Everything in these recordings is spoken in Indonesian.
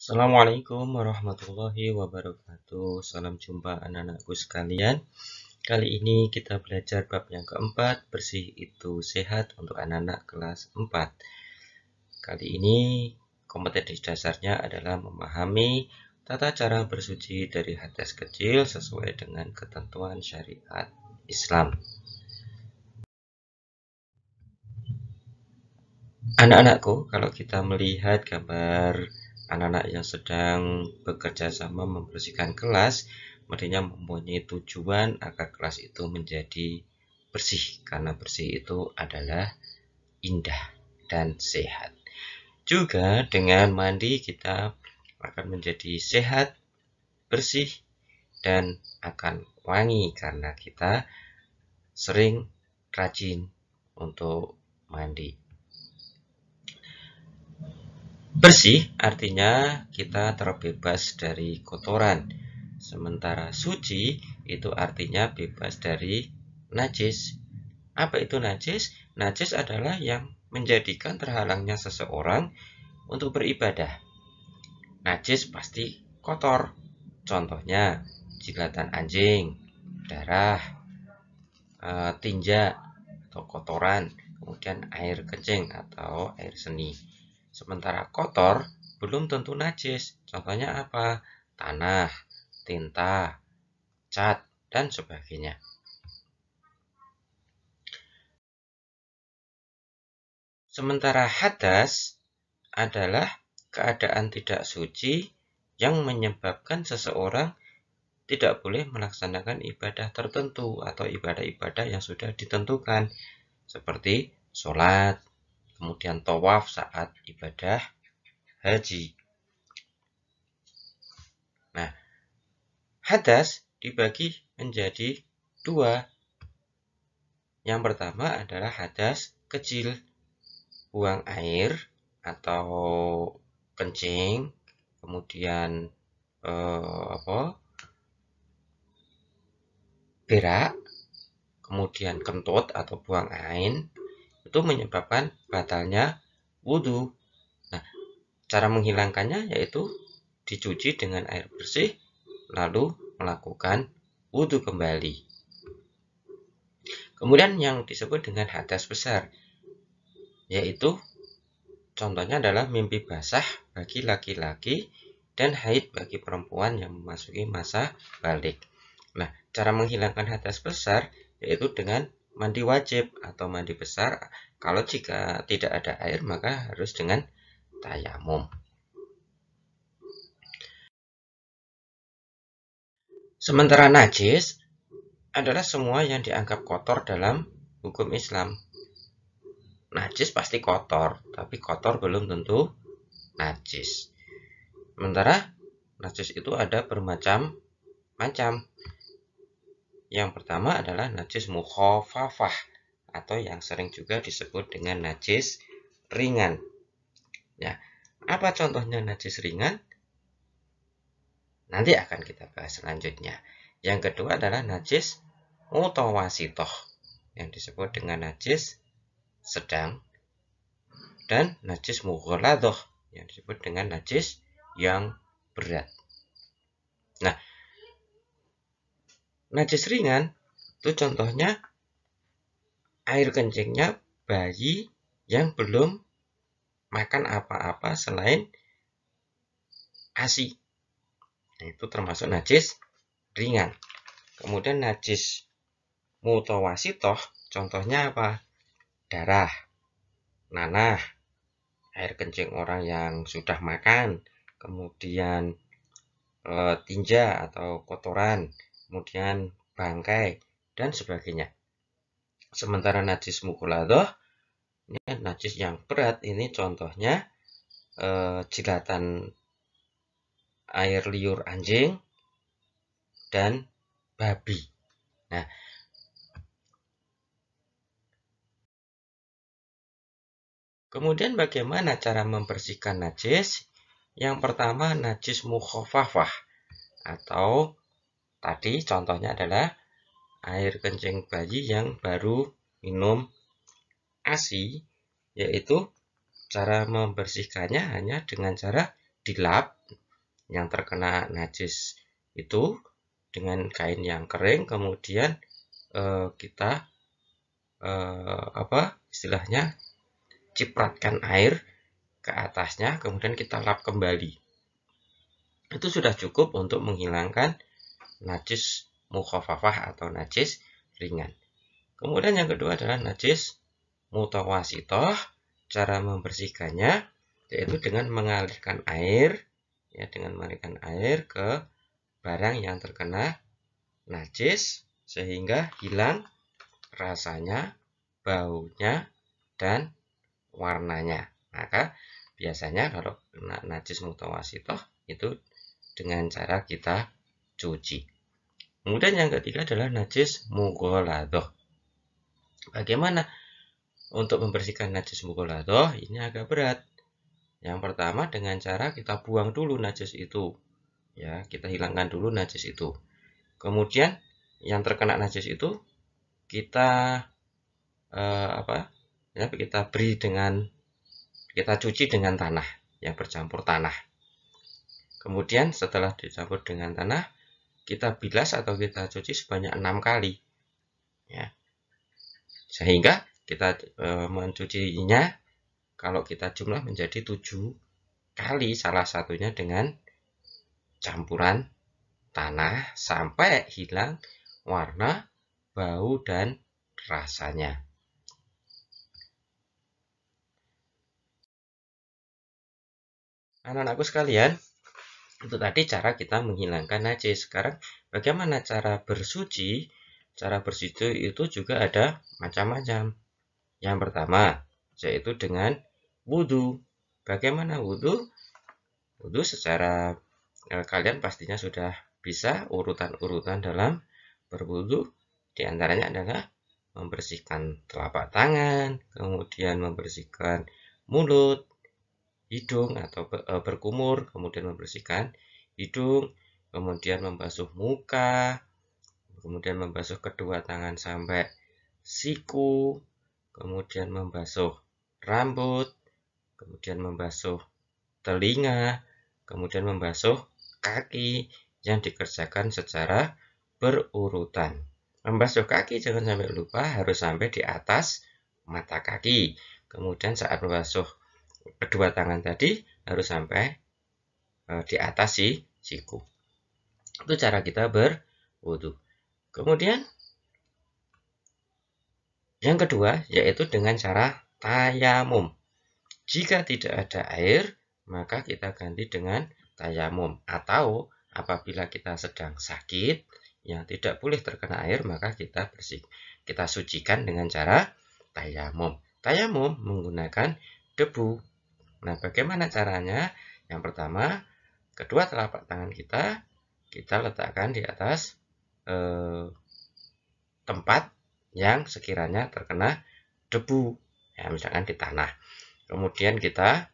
Assalamualaikum warahmatullahi wabarakatuh. Salam jumpa anak-anakku sekalian. Kali ini kita belajar bab yang keempat, bersih itu sehat untuk anak-anak kelas 4. Kali ini kompetensi dasarnya adalah memahami tata cara bersuci dari hadas kecil sesuai dengan ketentuan syariat Islam. Anak-anakku, kalau kita melihat gambar anak-anak yang sedang bekerja sama membersihkan kelas, mestinya mempunyai tujuan agar kelas itu menjadi bersih, karena bersih itu adalah indah dan sehat. Juga dengan mandi kita akan menjadi sehat, bersih, dan akan wangi karena kita sering rajin untuk mandi. Bersih artinya kita terbebas dari kotoran. Sementara suci itu artinya bebas dari najis. Apa itu najis? Najis adalah yang menjadikan terhalangnya seseorang untuk beribadah. Najis pasti kotor. Contohnya jilatan anjing, darah, tinja atau kotoran, kemudian air kencing atau air seni. Sementara kotor belum tentu najis. Contohnya apa? Tanah, tinta, cat, dan sebagainya. Sementara hadas adalah keadaan tidak suci yang menyebabkan seseorang tidak boleh melaksanakan ibadah tertentu atau ibadah-ibadah yang sudah ditentukan, seperti sholat, kemudian tawaf saat ibadah haji. Nah, hadas dibagi menjadi dua. Yang pertama adalah hadas kecil, buang air atau kencing, kemudian berak, kemudian kentut atau buang air, itu menyebabkan batalnya wudhu. Nah, cara menghilangkannya yaitu dicuci dengan air bersih, lalu melakukan wudhu kembali. Kemudian yang disebut dengan hadas besar, yaitu contohnya adalah mimpi basah bagi laki-laki dan haid bagi perempuan yang memasuki masa balik. Nah, cara menghilangkan hadas besar yaitu dengan mandi wajib atau mandi besar. Kalau jika tidak ada air, maka harus dengan tayamum. Sementara najis adalah semua yang dianggap kotor dalam hukum Islam. Najis pasti kotor, tapi kotor belum tentu najis. Sementara najis itu ada bermacam-macam. Yang pertama adalah najis mukhafafah atau yang sering juga disebut dengan najis ringan. Ya, apa contohnya najis ringan? Nanti akan kita bahas selanjutnya. Yang kedua adalah najis mutawasitoh yang disebut dengan najis sedang, dan najis mughaladoh yang disebut dengan najis yang berat. Nah, najis ringan itu contohnya air kencingnya bayi yang belum makan apa-apa selain ASI. Nah, itu termasuk najis ringan. Kemudian najis mutawasitoh contohnya apa? Darah, nanah, air kencing orang yang sudah makan, kemudian tinja atau kotoran, kemudian bangkai, dan sebagainya. Sementara najis mughaladoh, ini najis yang berat, ini contohnya jilatan air liur anjing dan babi. Nah, kemudian bagaimana cara membersihkan najis? Yang pertama najis mukhafafah atau tadi contohnya adalah air kencing bayi yang baru minum ASI, yaitu cara membersihkannya hanya dengan cara dilap yang terkena najis itu dengan kain yang kering, kemudian kita istilahnya cipratkan air ke atasnya, kemudian kita lap kembali. Itu sudah cukup untuk menghilangkan najis mukhafafah atau najis ringan. Kemudian yang kedua adalah najis mutawasitoh. Cara membersihkannya yaitu dengan mengalirkan air, ke barang yang terkena najis sehingga hilang rasanya, baunya, dan warnanya. Maka biasanya kalau kena najis mutawasitoh itu dengan cara kita cuci. Kemudian yang ketiga adalah najis mughaladoh. Bagaimana untuk membersihkan najis mughaladoh? Ini agak berat. Yang pertama dengan cara kita buang dulu najis itu. Ya, kita hilangkan dulu najis itu. Kemudian yang terkena najis itu kita kita cuci dengan tanah yang bercampur tanah. Kemudian setelah dicampur dengan tanah, kita bilas atau kita cuci sebanyak 6 kali. Ya. Sehingga kita mencucinya kalau kita jumlah menjadi 7 kali, salah satunya dengan campuran tanah sampai hilang warna, bau, dan rasanya. Anak-anakku sekalian, itu tadi cara kita menghilangkan najis. Sekarang bagaimana cara bersuci? Cara bersuci itu juga ada macam-macam. Yang pertama, yaitu dengan wudhu. Bagaimana wudhu? Wudhu secara kalian pastinya sudah bisa urutan-urutan dalam berwudhu. Di antaranya adalah membersihkan telapak tangan, kemudian membersihkan mulut, hidung atau berkumur, kemudian membersihkan hidung, kemudian membasuh muka, kemudian membasuh kedua tangan sampai siku, kemudian membasuh rambut, kemudian membasuh telinga, kemudian membasuh kaki yang dikerjakan secara berurutan. Membasuh kaki jangan sampai lupa, harus sampai di atas mata kaki. Kemudian saat membasuh kedua tangan tadi harus sampai di atas siku. Itu cara kita berwudu. Kemudian yang kedua yaitu dengan cara tayamum. Jika tidak ada air, maka kita ganti dengan tayamum. Atau apabila kita sedang sakit yang tidak boleh terkena air, maka kita sucikan dengan cara tayamum. Tayamum menggunakan debu. Nah, bagaimana caranya? Yang pertama, kedua telapak tangan kita letakkan di atas tempat yang sekiranya terkena debu, ya, misalkan di tanah. Kemudian kita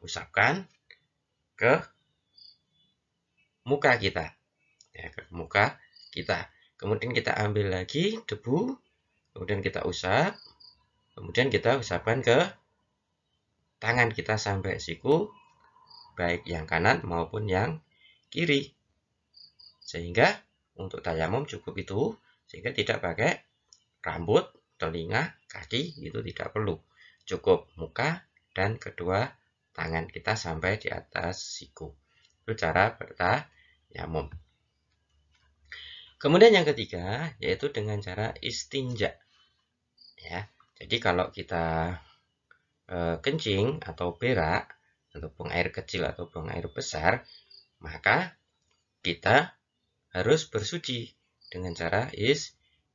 usapkan ke muka kita, ya, ke muka kita. Kemudian kita ambil lagi debu, kemudian kita usap, kemudian kita usapkan ke tangan kita sampai siku, baik yang kanan maupun yang kiri. Sehingga untuk tayamum cukup itu, sehingga tidak pakai rambut, telinga, kaki, itu tidak perlu. Cukup muka dan kedua tangan kita sampai di atas siku. Itu cara bertayamum. Kemudian yang ketiga yaitu dengan cara istinja. Ya, jadi kalau kita kencing atau berak atau buang air kecil atau buang air besar, maka kita harus bersuci dengan cara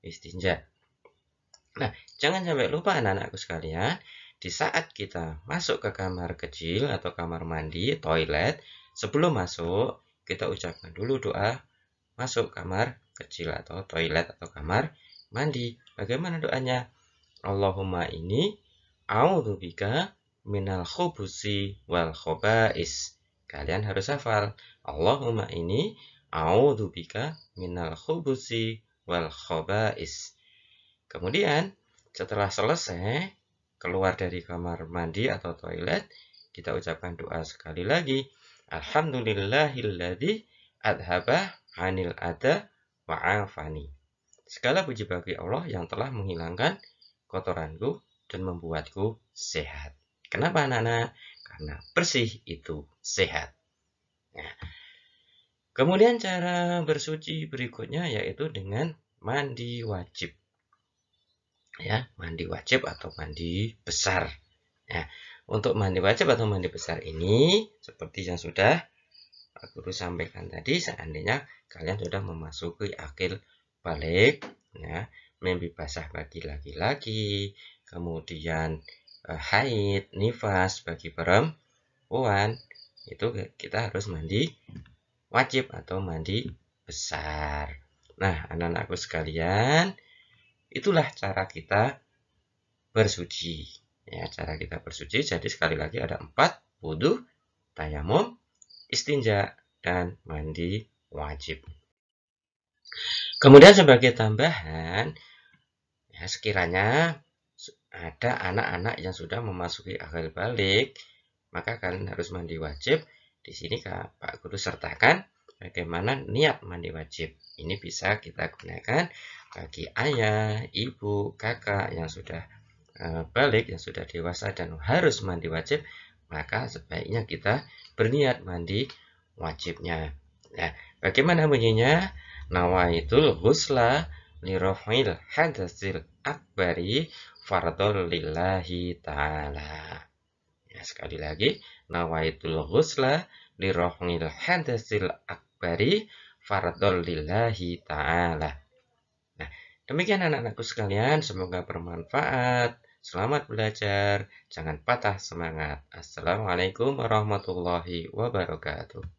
istinja. Nah, jangan sampai lupa anak-anakku sekalian, di saat kita masuk ke kamar kecil atau kamar mandi, toilet, sebelum masuk kita ucapkan dulu doa masuk kamar kecil atau toilet atau kamar mandi. Bagaimana doanya? Allahumma ini a'udzubika minal khubusi wal khobais. Kalian harus hafal. Allahumma ini a'udzubika minal khubusi wal khobais. Kemudian setelah selesai keluar dari kamar mandi atau toilet, kita ucapkan doa sekali lagi. Alhamdulillahilladzi adhaba 'anil adha wa'afani. Segala puji bagi Allah yang telah menghilangkan kotoranku dan membuatku sehat. Kenapa anak-anak? Karena bersih itu sehat. Nah, kemudian cara bersuci berikutnya yaitu dengan mandi wajib. Ya, mandi wajib atau mandi besar. Ya, untuk mandi wajib atau mandi besar ini seperti yang sudah Pak Guru sampaikan tadi, seandainya kalian sudah memasuki akil balik, ya, mimpi basah bagi laki-laki, kemudian haid, nifas bagi perempuan, itu kita harus mandi wajib atau mandi besar. Nah, anak-anakku sekalian, itulah cara kita bersuci. Ya, cara kita bersuci. Jadi sekali lagi ada 4: wudu, tayamum, istinja, dan mandi wajib. Kemudian sebagai tambahan, ya, sekiranya ada anak-anak yang sudah memasuki akil balik, maka kalian harus mandi wajib. Di sini Pak Guru sertakan bagaimana niat mandi wajib. Ini bisa kita gunakan bagi ayah, ibu, kakak yang sudah balik, yang sudah dewasa dan harus mandi wajib, maka sebaiknya kita berniat mandi wajibnya. Nah, bagaimana bunyinya? Nawaitul ghusla li raf'il hadatsil akbari fardhol lillahi ta'ala. Ya, sekali lagi, nawaitul ghusla li raf'il hadatsil akbari fardhol lillahi ta'ala. Nah, demikian anak-anakku sekalian, semoga bermanfaat. Selamat belajar, jangan patah semangat. Assalamualaikum warahmatullahi wabarakatuh.